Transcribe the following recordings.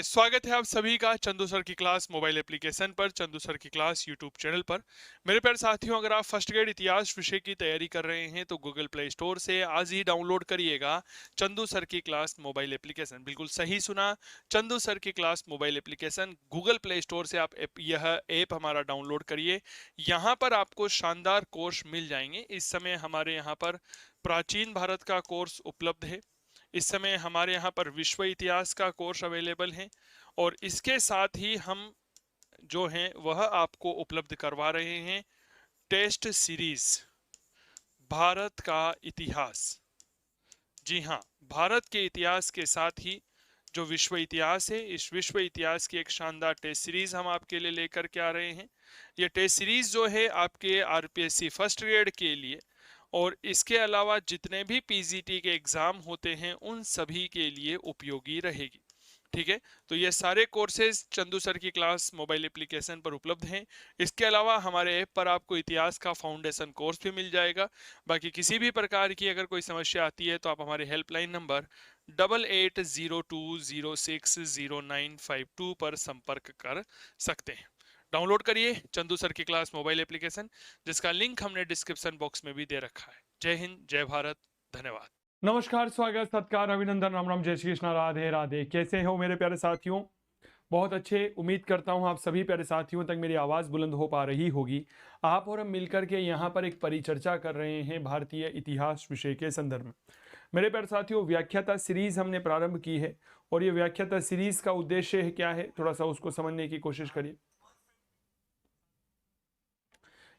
चलिए, स्वागत है आप सभी का चंदू सर की क्लास मोबाइल एप्लीकेशन पर, चंदू सर की क्लास यूट्यूब चैनल पर। मेरे प्यारे साथियों, अगर आप फर्स्ट ग्रेड इतिहास विषय की तैयारी कर रहे हैं तो गूगल प्ले स्टोर से आज ही डाउनलोड करिएगा चंदू सर की क्लास मोबाइल एप्लीकेशन। बिल्कुल सही सुना, चंदू सर की class mobile application Google play store से आप यह ऐप हमारा डाउनलोड करिए। यहाँ पर आपको शानदार कोर्स मिल जाएंगे। इस समय हमारे यहाँ पर प्राचीन भारत का कोर्स उपलब्ध है। इस समय हमारे यहाँ पर विश्व इतिहास का कोर्स अवेलेबल है और इसके साथ ही हम जो हैं वह आपको उपलब्ध करवा रहे हैं टेस्ट सीरीज भारत का इतिहास। जी हाँ, भारत के इतिहास के साथ ही जो विश्व इतिहास है, इस विश्व इतिहास की एक शानदार टेस्ट सीरीज हम आपके लिए लेकर के आ रहे हैं। ये टेस्ट सीरीज जो है आपके आरपीएससी फर्स्ट ग्रेड के लिए और इसके अलावा जितने भी पीजीटी के एग्जाम होते हैं उन सभी के लिए उपयोगी रहेगी। ठीक है, तो ये सारे कोर्सेज चंदू सर की क्लास मोबाइल एप्लीकेशन पर उपलब्ध हैं। इसके अलावा हमारे ऐप पर आपको इतिहास का फाउंडेशन कोर्स भी मिल जाएगा। बाकी किसी भी प्रकार की अगर कोई समस्या आती है तो आप हमारे हेल्पलाइन नंबर 8802060952 पर संपर्क कर सकते हैं। डाउनलोड करिए चंदू सर की क्लास मोबाइल एप्लीकेशन, जिसका लिंक हमने डिस्क्रिप्शन बॉक्स में भी दे रखा है। जय हिंद, जय भारत, धन्यवाद। नमस्कार, स्वागत, सत्कार, अभिनंदन, राम राम, जय श्री कृष्णा, राधे राधे। कैसे हो मेरे प्यारे साथियों? बहुत अच्छे। उम्मीद करता हूं आप सभी प्यारे साथियों तक मेरी आवाज़ बुलंद हो पा रही होगी। आप और हम मिलकर के यहाँ पर एक परिचर्चा कर रहे हैं भारतीय इतिहास विषय के संदर्भ में। मेरे प्यारे साथियों, व्याख्याता सीरीज हमने प्रारंभ की है और ये व्याख्याता सीरीज का उद्देश्य है क्या है, थोड़ा सा उसको समझने की कोशिश करिए।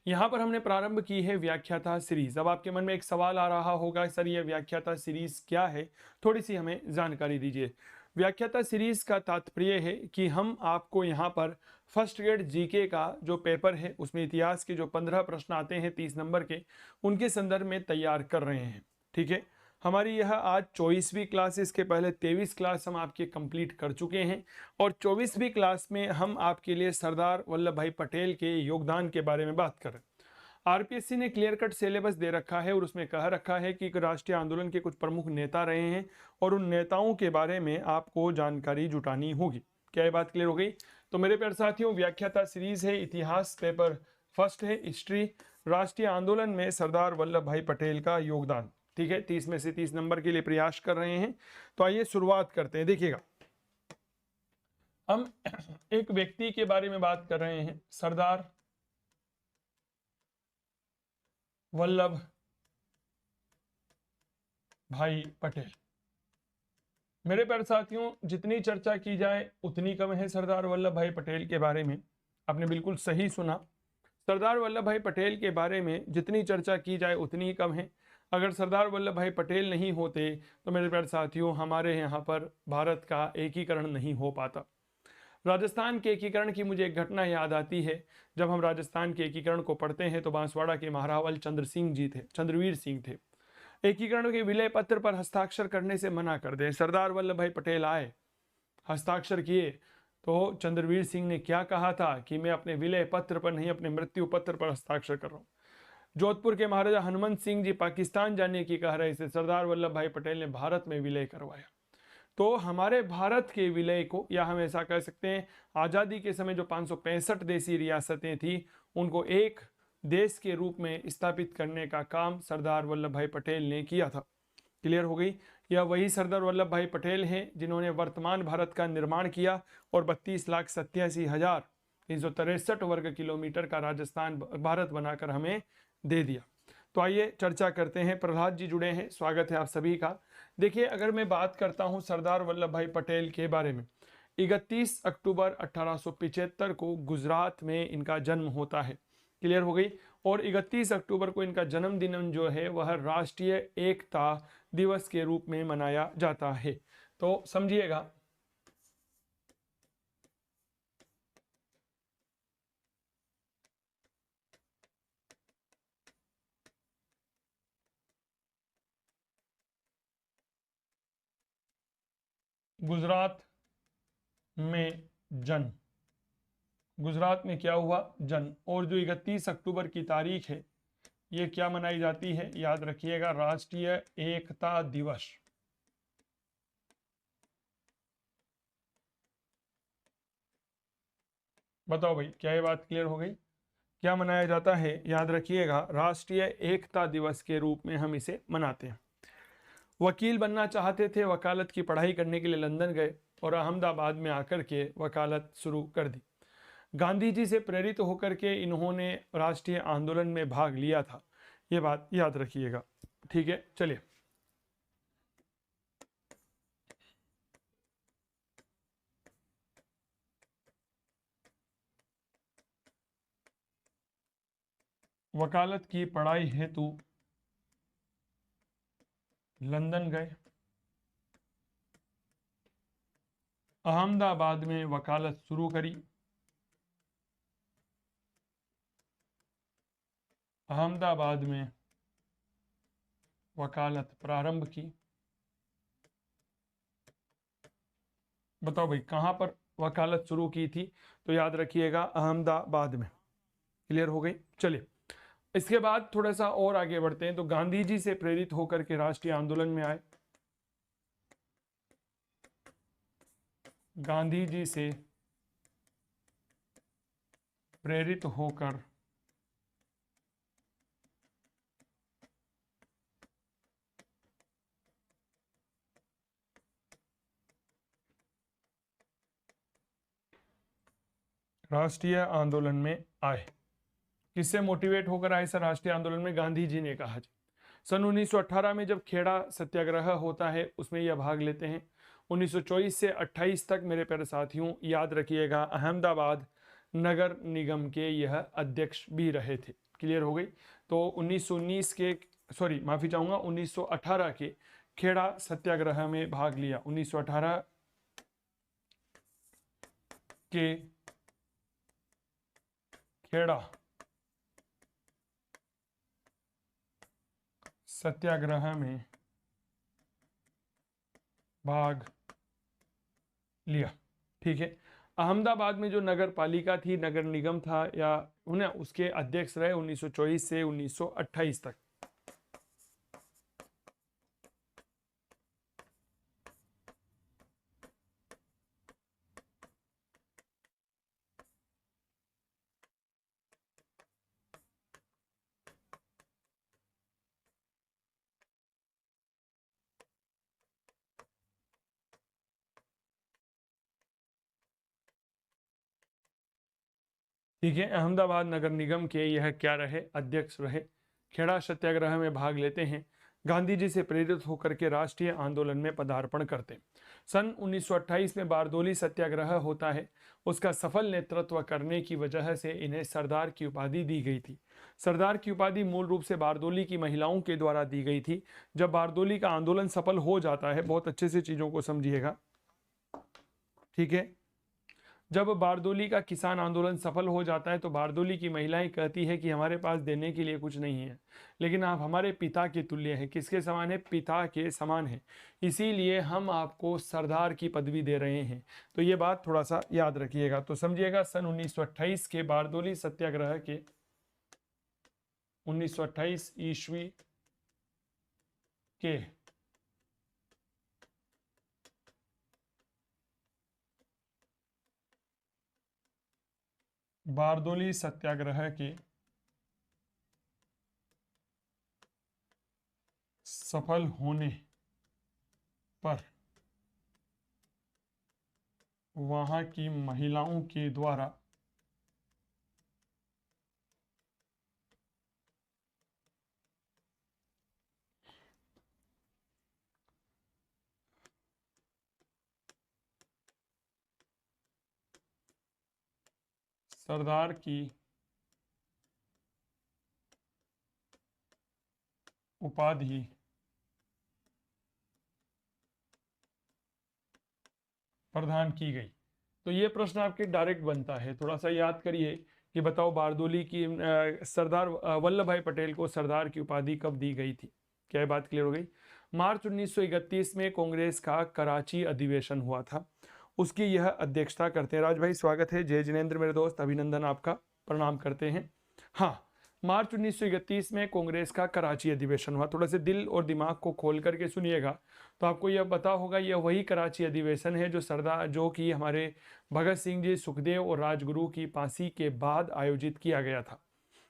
यहाँ पर हमने प्रारंभ की है व्याख्याता सीरीज। अब आपके मन में एक सवाल आ रहा होगा, सर ये व्याख्याता सीरीज क्या है, थोड़ी सी हमें जानकारी दीजिए। व्याख्याता सीरीज का तात्पर्य है कि हम आपको यहाँ पर फर्स्ट ग्रेड जीके का जो पेपर है उसमें इतिहास के जो 15 प्रश्न आते हैं 30 नंबर के, उनके संदर्भ में तैयार कर रहे हैं। ठीक है, हमारी यह आज 24वीं क्लास, इसके पहले 23 क्लास हम आपके कंप्लीट कर चुके हैं और 24वीं क्लास में हम आपके लिए सरदार वल्लभ भाई पटेल के योगदान के बारे में बात कर रहे हैं। आरपीएससी ने क्लियर कट सिलेबस दे रखा है और उसमें कह रखा है कि राष्ट्रीय आंदोलन के कुछ प्रमुख नेता रहे हैं और उन नेताओं के बारे में आपको जानकारी जुटानी होगी। क्या ये बात क्लियर हो गई? तो मेरे प्यारे साथियों, व्याख्याता सीरीज है, इतिहास पेपर फर्स्ट है, हिस्ट्री, राष्ट्रीय आंदोलन में सरदार वल्लभ भाई पटेल का योगदान। ठीक है, 30 में से 30 नंबर के लिए प्रयास कर रहे हैं। तो आइए शुरुआत करते हैं। देखिएगा, हम एक व्यक्ति के बारे में बात कर रहे हैं, सरदार वल्लभ भाई पटेल। मेरे प्यारे साथियों, जितनी चर्चा की जाए उतनी कम है सरदार वल्लभ भाई पटेल के बारे में। आपने बिल्कुल सही सुना, सरदार वल्लभ भाई पटेल के बारे में जितनी चर्चा की जाए उतनी ही कम है। अगर सरदार वल्लभ भाई पटेल नहीं होते तो मेरे प्यारे साथियों, हमारे यहाँ पर भारत का एकीकरण नहीं हो पाता। राजस्थान के एकीकरण की मुझे एक घटना याद आती है। जब हम राजस्थान के एकीकरण को पढ़ते हैं तो बांसवाड़ा के महारावल चंद्रवीर सिंह थे। एकीकरण के विलय पत्र पर हस्ताक्षर करने से मना कर दें। सरदार वल्लभ भाई पटेल आए, हस्ताक्षर किए, तो चंद्रवीर सिंह ने क्या कहा था कि मैं अपने विलय पत्र पर नहीं, अपने मृत्यु पत्र पर हस्ताक्षर कर रहा हूँ। जोधपुर के महाराजा हनुमंत सिंह जी पाकिस्तान जाने की कह रहे थे, सरदार वल्लभ भाई पटेल ने भारत में विलय करवाया। तो हमारे भारत के विलय को, या हम ऐसा कह सकते हैं आज़ादी के समय जो 565 देशी रियासतें थी उनको एक देश के रूप में स्थापित करने का काम सरदार वल्लभ भाई पटेल ने किया था। क्लियर हो गई? यह वही सरदार वल्लभ भाई पटेल हैं जिन्होंने वर्तमान भारत का निर्माण किया और 32,87,363 वर्ग किलोमीटर का राजस्थान भारत बनाकर हमें दे दिया। तो आइए चर्चा करते हैं। प्रहलाद जी जुड़े हैं, स्वागत है आप सभी का। देखिए, अगर मैं बात करता हूं सरदार वल्लभ भाई पटेल के बारे में, 31 अक्टूबर 1875 को गुजरात में इनका जन्म होता है। क्लियर हो गई? और 31 अक्टूबर को इनका जन्मदिन जो है वह राष्ट्रीय एकता दिवस के रूप में मनाया जाता है। तो समझिएगा, गुजरात में जन्म, गुजरात में क्या हुआ? जन्म। और जो 31 अक्टूबर की तारीख है ये क्या मनाई जाती है? याद रखिएगा, राष्ट्रीय एकता दिवस। बताओ भाई, क्या ये बात क्लियर हो गई? क्या मनाया जाता है? याद रखिएगा, राष्ट्रीय एकता दिवस के रूप में हम इसे मनाते हैं। वकील बनना चाहते थे, वकालत की पढ़ाई करने के लिए लंदन गए और अहमदाबाद में आकर के वकालत शुरू कर दी। गांधी जी से प्रेरित होकर के इन्होंने राष्ट्रीय आंदोलन में भाग लिया था। ये बात याद रखिएगा। ठीक है, चलिए। वकालत की पढ़ाई हेतु लंदन गए, अहमदाबाद में वकालत शुरू करी, अहमदाबाद में वकालत प्रारंभ की। बताओ भाई, कहां पर वकालत शुरू की थी? तो याद रखिएगा, अहमदाबाद में। क्लियर हो गई? चलिए, इसके बाद थोड़ा सा और आगे बढ़ते हैं। तो गांधी जी से प्रेरित होकर के राष्ट्रीय आंदोलन में आए। गांधी जी से प्रेरित होकर राष्ट्रीय आंदोलन में आए। किससे मोटिवेट होकर आए सर राष्ट्रीय आंदोलन में? गांधी जी ने कहा जी। सन 1918 में जब खेड़ा सत्याग्रह होता है, उसमें यह भाग लेते हैं। 1924 से 28 तक मेरे प्यारे साथियों याद रखिएगा, अहमदाबाद नगर निगम के यह अध्यक्ष भी रहे थे। क्लियर हो गई? तो 1919 के, सॉरी माफी चाहूंगा, 1918 के खेड़ा सत्याग्रह में भाग लिया। 1918 के खेड़ा सत्याग्रह में भाग लिया। ठीक है। अहमदाबाद में जो नगर पालिका थी, नगर निगम था या उन्हें, उसके अध्यक्ष रहे 1924 से 1928 तक। ठीक है, अहमदाबाद नगर निगम के यह क्या रहे? अध्यक्ष रहे। खेड़ा सत्याग्रह में भाग लेते हैं। गांधी जी से प्रेरित होकर के राष्ट्रीय आंदोलन में पदार्पण करते हैं। सन 1928 में बारदोली सत्याग्रह होता है। उसका सफल नेतृत्व करने की वजह से इन्हें सरदार की उपाधि दी गई थी। सरदार की उपाधि मूल रूप से बारदोली की महिलाओं के द्वारा दी गई थी। जब बारदोली का आंदोलन सफल हो जाता है, बहुत अच्छे से चीजों को समझिएगा, ठीक है, जब बारदोली का किसान आंदोलन सफल हो जाता है तो बारदोली की महिलाएं कहती है कि हमारे पास देने के लिए कुछ नहीं है, लेकिन आप हमारे पिता के तुल्य हैं। किसके समान है? पिता के समान है, इसीलिए हम आपको सरदार की पदवी दे रहे हैं। तो ये बात थोड़ा सा याद रखिएगा। तो समझिएगा, सन 1928 के बारदोली सत्याग्रह के 1928 ईस्वी के बारदोली सत्याग्रह के सफल होने पर वहां की महिलाओं के द्वारा सरदार की उपाधि प्रदान की गई। तो ये प्रश्न आपके डायरेक्ट बनता है, थोड़ा सा याद करिए कि बताओ बारदोली की सरदार वल्लभ भाई पटेल को सरदार की उपाधि कब दी गई थी? क्या ये बात क्लियर हो गई? मार्च 1931 में कांग्रेस का कराची अधिवेशन हुआ था, उसकी यह अध्यक्षता करते हैं। राज भाई स्वागत है। जय जिनेन्द्र मेरे दोस्त, अभिनंदन आपका, प्रणाम करते हैं। हाँ, मार्च 1931 में कांग्रेस का कराची अधिवेशन हुआ। थोड़ा से दिल और दिमाग को खोल करके सुनिएगा तो आपको यह पता होगा, यह वही कराची अधिवेशन है जो कि हमारे भगत सिंह जी, सुखदेव और राजगुरु की फांसी के बाद आयोजित किया गया था।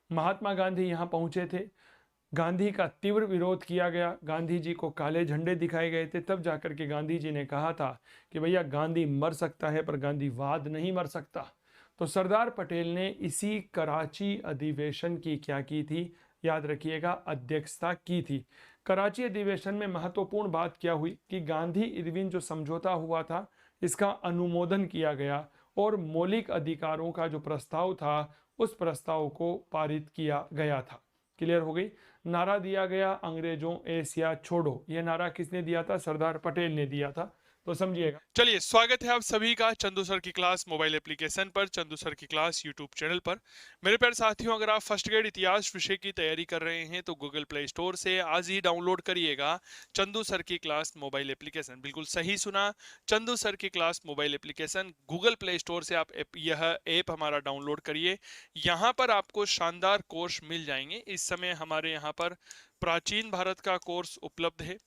महात्मा गांधी यहाँ पहुंचे थे। गांधी का तीव्र विरोध किया गया, गांधी जी को काले झंडे दिखाए गए थे। तब जाकर के गांधी जी ने कहा था कि भैया गांधी मर सकता है पर गांधीवाद नहीं मर सकता। तो सरदार पटेल ने इसी कराची अधिवेशन की क्या की थी, याद रखिएगा, अध्यक्षता की थी। कराची अधिवेशन में महत्वपूर्ण बात क्या हुई कि गांधी इरविन जो समझौता हुआ था इसका अनुमोदन किया गया और मौलिक अधिकारों का जो प्रस्ताव था उस प्रस्ताव को पारित किया गया था। क्लियर हो गई। नारा दिया गया अंग्रेजों एशिया छोड़ो। यह नारा किसने दिया था? सरदार पटेल ने दिया था। तो समझिएगा। चलिए, स्वागत है आप सभी का चंदू सर की क्लास मोबाइल एप्लीकेशन पर, चंदू सर की क्लास यूट्यूब चैनल पर। मेरे प्यारे साथियों, अगर आप फर्स्ट ग्रेड इतिहास विषय की तैयारी कर रहे हैं तो गूगल प्ले स्टोर से आज ही डाउनलोड करिएगा चंदू सर की क्लास मोबाइल एप्लीकेशन। बिल्कुल सही सुना, चंदू सर की class mobile application. Google play store से आप यह ऐप हमारा डाउनलोड करिए। यहाँ पर आपको शानदार कोर्स मिल जाएंगे। इस समय हमारे यहाँ पर प्राचीन भारत का कोर्स उपलब्ध है।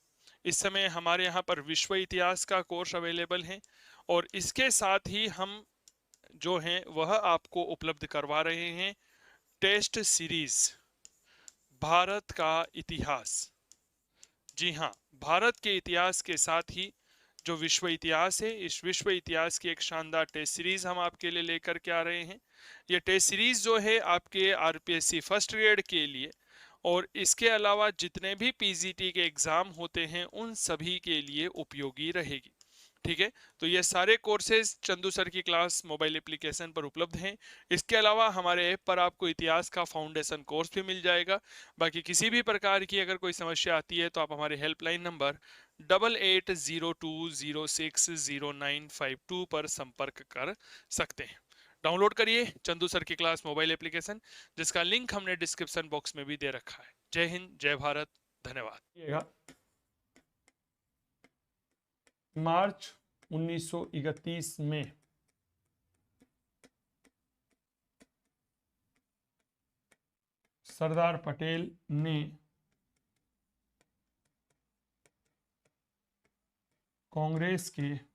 इस समय हमारे यहाँ पर विश्व इतिहास का कोर्स अवेलेबल है और इसके साथ ही हम जो हैं वह आपको उपलब्ध करवा रहे हैं टेस्ट सीरीज भारत का इतिहास। जी हाँ, भारत के इतिहास के साथ ही जो विश्व इतिहास है, इस विश्व इतिहास की एक शानदार टेस्ट सीरीज हम आपके लिए लेकर के आ रहे हैं। ये टेस्ट सीरीज जो है आपके आरपीएससी फर्स्ट ग्रेड के लिए और इसके अलावा जितने भी पीजीटी के एग्जाम होते हैं उन सभी के लिए उपयोगी रहेगी। ठीक है, तो ये सारे कोर्सेज चंदू सर की क्लास मोबाइल एप्लीकेशन पर उपलब्ध हैं। इसके अलावा हमारे ऐप पर आपको इतिहास का फाउंडेशन कोर्स भी मिल जाएगा। बाकी किसी भी प्रकार की अगर कोई समस्या आती है तो आप हमारे हेल्पलाइन नंबर 8802060952 पर संपर्क कर सकते हैं। डाउनलोड करिए चंदू सर की क्लास मोबाइल एप्लीकेशन, जिसका लिंक हमने डिस्क्रिप्शन बॉक्स में भी दे रखा है। जय हिंद, जय भारत, धन्यवाद। मार्च 1931 में सरदार पटेल ने कांग्रेस के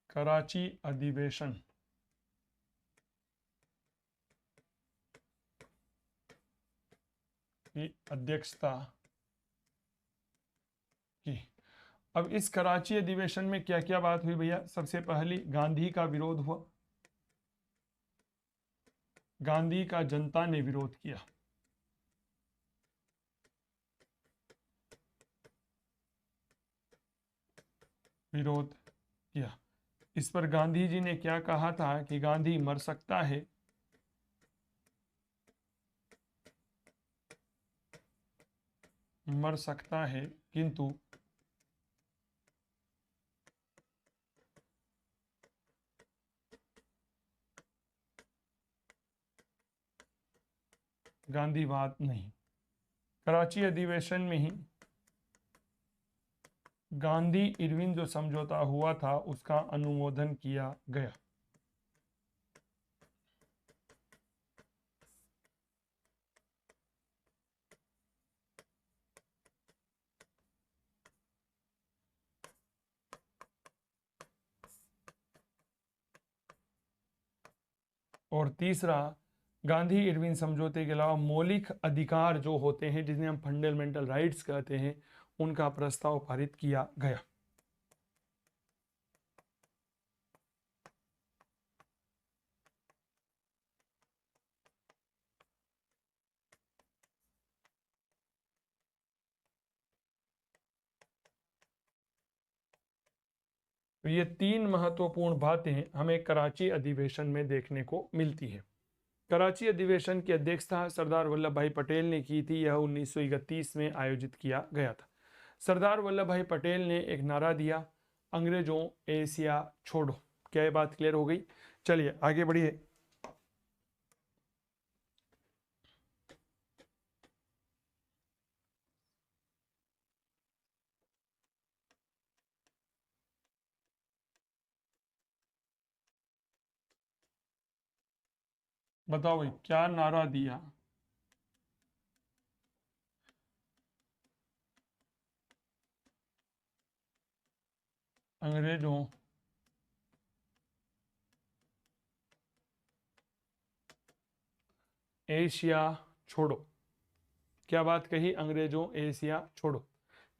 कराची अधिवेशन की अध्यक्षता की। अब इस कराची अधिवेशन में क्या क्या बात हुई भैया? सबसे पहली, गांधी का विरोध हुआ। गांधी का जनता ने विरोध किया। विरोध किया। इस पर गांधी जी ने क्या कहा था कि गांधी मर सकता है किंतु गांधीवाद नहीं। कराची अधिवेशन में ही गांधी इरविन जो समझौता हुआ था उसका अनुमोदन किया गया। और तीसरा, गांधी इरविन समझौते के अलावा मौलिक अधिकार जो होते हैं जिन्हें हम फंडामेंटल राइट्स कहते हैं उनका प्रस्ताव पारित किया गया। तो ये तीन महत्वपूर्ण बातें हमें कराची अधिवेशन में देखने को मिलती है। कराची अधिवेशन की अध्यक्षता सरदार वल्लभ भाई पटेल ने की थी। यह 1931 में आयोजित किया गया था। सरदार वल्लभ भाई पटेल ने एक नारा दिया, अंग्रेजों एशिया छोड़ो। क्या ये बात क्लियर हो गई? चलिए आगे बढ़िए। बताओ भाई क्या नारा दिया? अंग्रेजों एशिया छोड़ो। क्या बात कही? अंग्रेजों एशिया छोड़ो।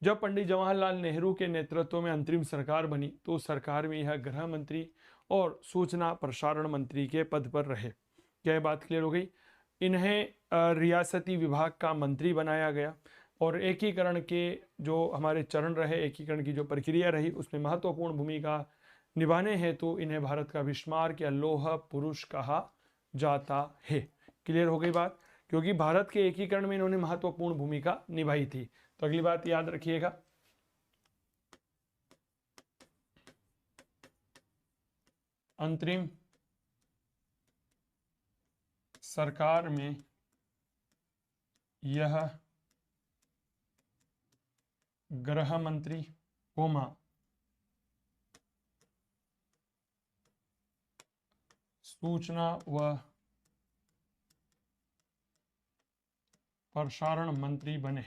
जब पंडित जवाहरलाल नेहरू के नेतृत्व में अंतरिम सरकार बनी तो उस सरकार में यह गृह मंत्री और सूचना प्रसारण मंत्री के पद पर रहे। क्या ये बात क्लियर हो गई? इन्हें रियासती विभाग का मंत्री बनाया गया और एकीकरण के जो हमारे चरण रहे, एकीकरण की जो प्रक्रिया रही, उसमें महत्वपूर्ण भूमिका निभाने हेतु इन्हें भारत का बिस्मार्क या लौह पुरुष कहा जाता है। क्लियर हो गई बात? क्योंकि भारत के एकीकरण में इन्होंने महत्वपूर्ण भूमिका निभाई थी। तो अगली बात याद रखिएगा, अंतरिम सरकार में यह गृह मंत्री कोमा सूचना व प्रसारण मंत्री बने।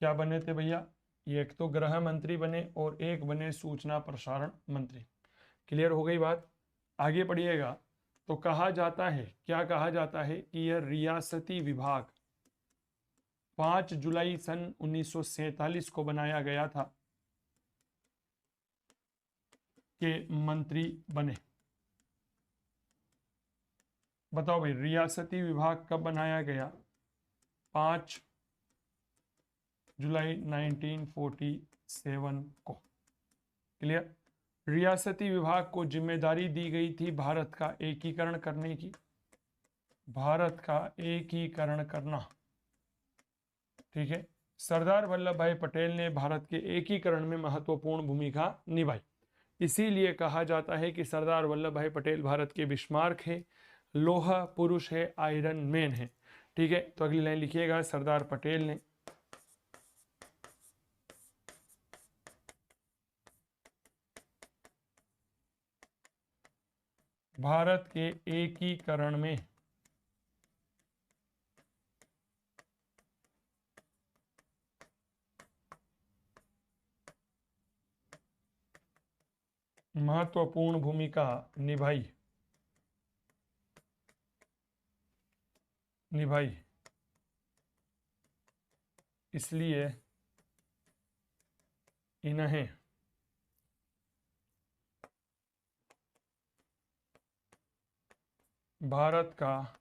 क्या बने थे भैया? ये एक तो गृह मंत्री बने और एक बने सूचना प्रसारण मंत्री। क्लियर हो गई बात? आगे पढ़िएगा। तो कहा जाता है, क्या कहा जाता है कि यह रियासती विभाग 5 जुलाई सन 1947 को बनाया गया था के मंत्री बने। बताओ भाई रियासती विभाग कब बनाया गया? 5 जुलाई 1947 को। क्लियर? रियासती विभाग को जिम्मेदारी दी गई थी भारत का एकीकरण करने की, भारत का एकीकरण करना। ठीक है, सरदार वल्लभ भाई पटेल ने भारत के एकीकरण में महत्वपूर्ण भूमिका निभाई। इसीलिए कहा जाता है कि सरदार वल्लभ भाई पटेल भारत के बिस्मार्क है, लोहा पुरुष है, आयरन मैन है। ठीक है, तो अगली लाइन लिखिएगा, सरदार पटेल ने भारत के एकीकरण में महत्वपूर्ण भूमिका निभाई। इसलिए इन्हें भारत का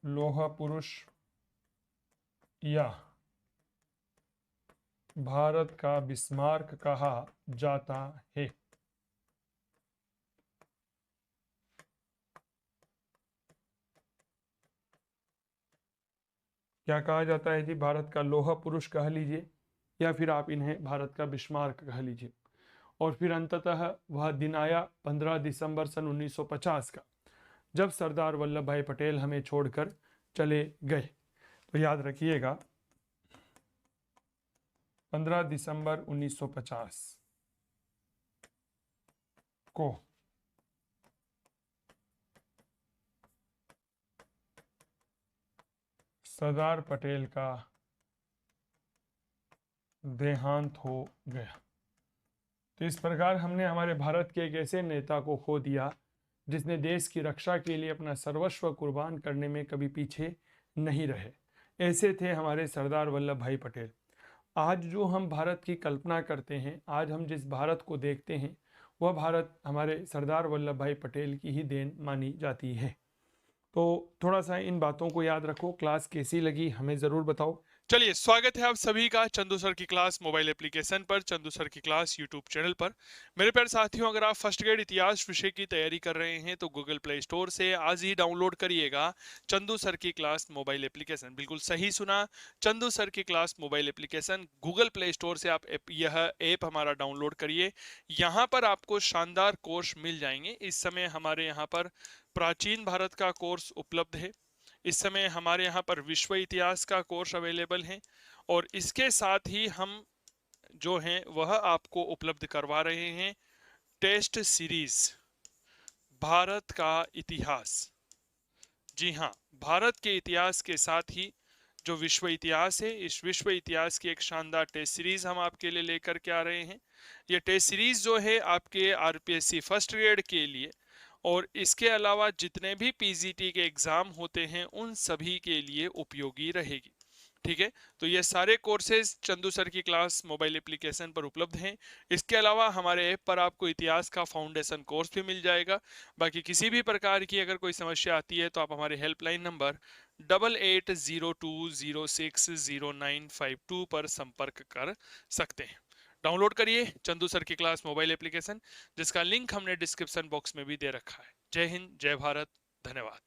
लौह पुरुष या भारत का बिस्मार्क कहा जाता है। क्या कहा जाता है जी? भारत का लौह पुरुष कह लीजिए या फिर आप इन्हें भारत का बिस्मार्क कह लीजिए। और फिर अंततः वह दिन आया 15 दिसंबर सन 1950 का, जब सरदार वल्लभ भाई पटेल हमें छोड़कर चले गए। तो याद रखिएगा 15 दिसंबर 1950 को सरदार पटेल का देहांत हो गया। तो इस प्रकार हमने हमारे भारत के एक ऐसे नेता को खो दिया जिसने देश की रक्षा के लिए अपना सर्वस्व कुर्बान करने में कभी पीछे नहीं रहे। ऐसे थे हमारे सरदार वल्लभ भाई पटेल। आज जो हम भारत की कल्पना करते हैं, आज हम जिस भारत को देखते हैं, वह भारत हमारे सरदार वल्लभ भाई पटेल की ही देन मानी जाती है। तो थोड़ा सा इन बातों को याद रखो। क्लास कैसी लगी हमें ज़रूर बताओ। चलिए, स्वागत है आप सभी का चंदू सर की क्लास मोबाइल एप्लीकेशन पर, चंदू सर की क्लास यूट्यूब चैनल पर। मेरे प्यारे साथियों, अगर आप फर्स्ट ग्रेड इतिहास विषय की तैयारी कर रहे हैं तो गूगल प्ले स्टोर से आज ही डाउनलोड करिएगा चंदू सर की क्लास मोबाइल एप्लीकेशन। बिल्कुल सही सुना, चंदू सर की class mobile application. Google play store से आप यह ऐप हमारा डाउनलोड करिए। यहाँ पर आपको शानदार कोर्स मिल जाएंगे। इस समय हमारे यहाँ पर प्राचीन भारत का कोर्स उपलब्ध है। इस समय हमारे यहाँ पर विश्व इतिहास का कोर्स अवेलेबल है और इसके साथ ही हम जो हैं वह आपको उपलब्ध करवा रहे हैं टेस्ट सीरीज भारत का इतिहास। जी हाँ, भारत के इतिहास के साथ ही जो विश्व इतिहास है, इस विश्व इतिहास की एक शानदार टेस्ट सीरीज हम आपके लिए लेकर के आ रहे हैं। ये टेस्ट सीरीज जो है आपके आरपीएससी फर्स्ट ग्रेड के लिए और इसके अलावा जितने भी पीजीटी के एग्जाम होते हैं उन सभी के लिए उपयोगी रहेगी। ठीक है, तो ये सारे कोर्सेज चंदू सर की क्लास मोबाइल एप्लीकेशन पर उपलब्ध हैं। इसके अलावा हमारे ऐप पर आपको इतिहास का फाउंडेशन कोर्स भी मिल जाएगा। बाकी किसी भी प्रकार की अगर कोई समस्या आती है तो आप हमारे हेल्पलाइन नंबर 8802260952 पर संपर्क कर सकते हैं। डाउनलोड करिए चंदू सर की क्लास मोबाइल एप्लीकेशन, जिसका लिंक हमने डिस्क्रिप्शन बॉक्स में भी दे रखा है। जय हिंद, जय भारत, धन्यवाद।